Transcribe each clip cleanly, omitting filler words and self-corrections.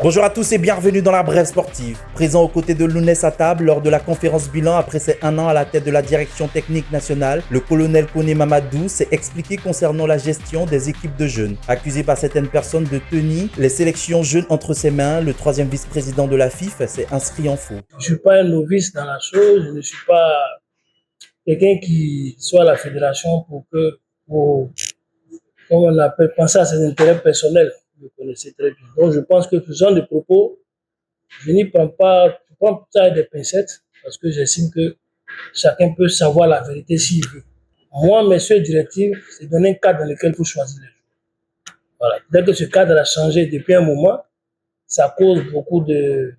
Bonjour à tous et bienvenue dans la Brève Sportive. Présent aux côtés de Lounès Attab lors de la conférence bilan après ses 1 an à la tête de la direction technique nationale, le colonel Koné Mamadou s'est expliqué concernant la gestion des équipes de jeunes. Accusé par certaines personnes de tenir les sélections jeunes entre ses mains, le troisième vice-président de la FIFA s'est inscrit en faux. Je ne suis pas un novice dans la chose, je ne suis pas quelqu'un qui soit à la fédération pour comment on appelle, penser à ses intérêts personnels. Vous le connaissez très bien. Donc je pense que ce genre de propos, je n'y prends pas, je prends ça avec des pincettes parce que j'estime que chacun peut savoir la vérité s'il veut. Moi, mes seules directives, c'est donner un cadre dans lequel il faut choisir les gens. Voilà. Dès que ce cadre a changé depuis un moment, ça cause beaucoup de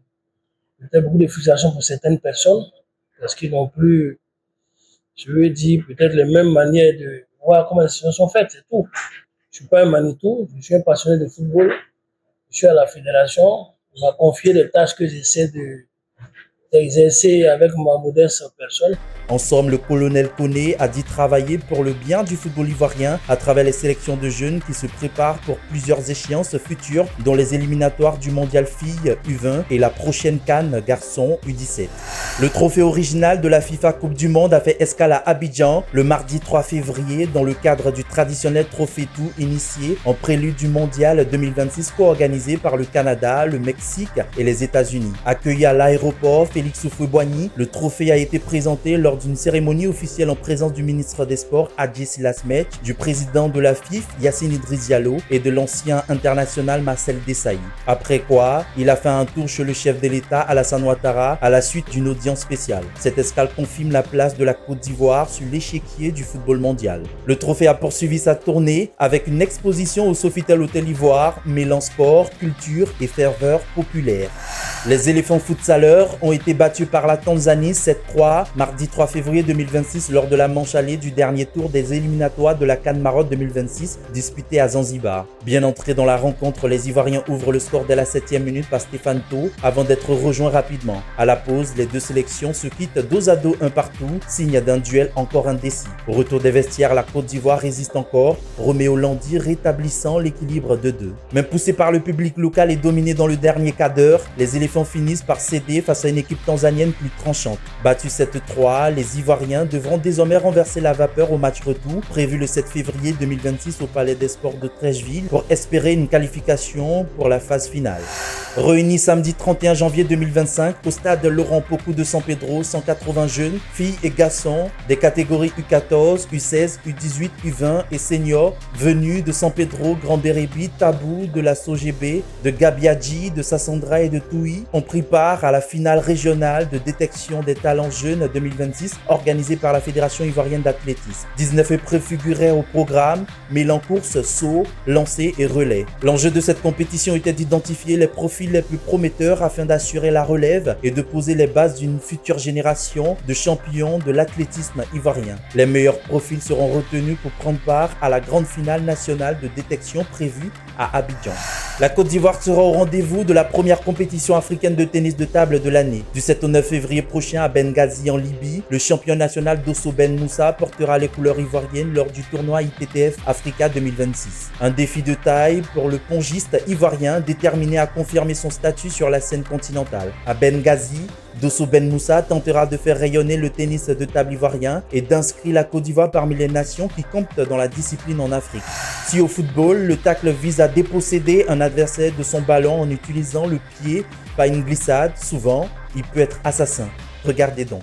frustration pour certaines personnes parce qu'ils n'ont plus, je veux dire, peut-être les mêmes manières de voir comment les choses sont faites, c'est tout. Je ne suis pas un Manitou, je suis un passionné de football, je suis à la fédération, on m'a confié des tâches que j'essaie d'exercer avec ma modeste personne. En somme, le colonel Koné a dit travailler pour le bien du football ivoirien à travers les sélections de jeunes qui se préparent pour plusieurs échéances futures, dont les éliminatoires du mondial filles U20 et la prochaine CAN garçons U17. Le trophée original de la FIFA Coupe du Monde a fait escale à Abidjan le mardi 3 février dans le cadre du traditionnel trophée tout initié en prélude du mondial 2026 co-organisé par le Canada, le Mexique et les États-Unis. Accueilli à l'aéroport Félix Houphouët-Boigny, le trophée a été présenté lors d'une cérémonie officielle en présence du ministre des Sports Hadji Silasmet, du président de la FIFA Yassine Idriss Diallo et de l'ancien international Marcel Desailly. Après quoi, il a fait un tour chez le chef de l'État Alassane Ouattara à la suite d'une audience spéciale. Cette escale confirme la place de la Côte d'Ivoire sur l'échiquier du football mondial. Le trophée a poursuivi sa tournée avec une exposition au Sofitel Hôtel Ivoire mêlant sport, culture et ferveur populaire. Les éléphants futsaleurs ont été battus par la Tanzanie 7-3 mardi 3 février 2026 lors de la manche allée du dernier tour des éliminatoires de la CAN Maroc 2026 disputée à Zanzibar. Bien entrés dans la rencontre, les Ivoiriens ouvrent le score dès la 7e minute par Stéphane Tau avant d'être rejoints rapidement. À la pause, les deux sélections se quittent dos à dos un partout, signe d'un duel encore indécis. Au retour des vestiaires, la Côte d'Ivoire résiste encore, Roméo Landi rétablissant l'équilibre de 2. Même poussé par le public local et dominé dans le dernier quart d'heure, les éléphants finissent par céder face à une équipe tanzanienne plus tranchante. Battus 7-3, les Ivoiriens devront désormais renverser la vapeur au match retour, prévu le 7 février 2026 au Palais des Sports de Treichville pour espérer une qualification pour la phase finale. Réunis samedi 31 janvier 2025 au stade Laurent Pokou de San Pedro, 180 jeunes, filles et garçons des catégories U14, U16, U18, U20 et seniors venus de San Pedro, Grand Bérébi, Tabou, de la SOGB, de Gabiadji, de Sassandra et de Touy ont pris part à la finale régionale de détection des talents jeunes 2026 organisée par la Fédération ivoirienne d'athlétisme. 19 épreuves figuraient au programme, mêlant course, saut, lancer et relais. L'enjeu de cette compétition était d'identifier les profils les plus prometteurs afin d'assurer la relève et de poser les bases d'une future génération de champions de l'athlétisme ivoirien. Les meilleurs profils seront retenus pour prendre part à la grande finale nationale de détection prévue à Abidjan. La Côte d'Ivoire sera au rendez-vous de la première compétition africaine de tennis de table de l'année. Du 7 au 9 février prochain à Benghazi en Libye, le champion national Dosso Ben Moussa portera les couleurs ivoiriennes lors du tournoi ITTF Africa 2026. Un défi de taille pour le pongiste ivoirien déterminé à confirmer son statut sur la scène continentale. À Benghazi, Dosso Ben Moussa tentera de faire rayonner le tennis de table ivoirien et d'inscrire la Côte d'Ivoire parmi les nations qui comptent dans la discipline en Afrique. Si au football, le tacle vise à déposséder un adversaire de son ballon en utilisant le pied, pas une glissade, souvent, il peut être assassin. Regardez donc.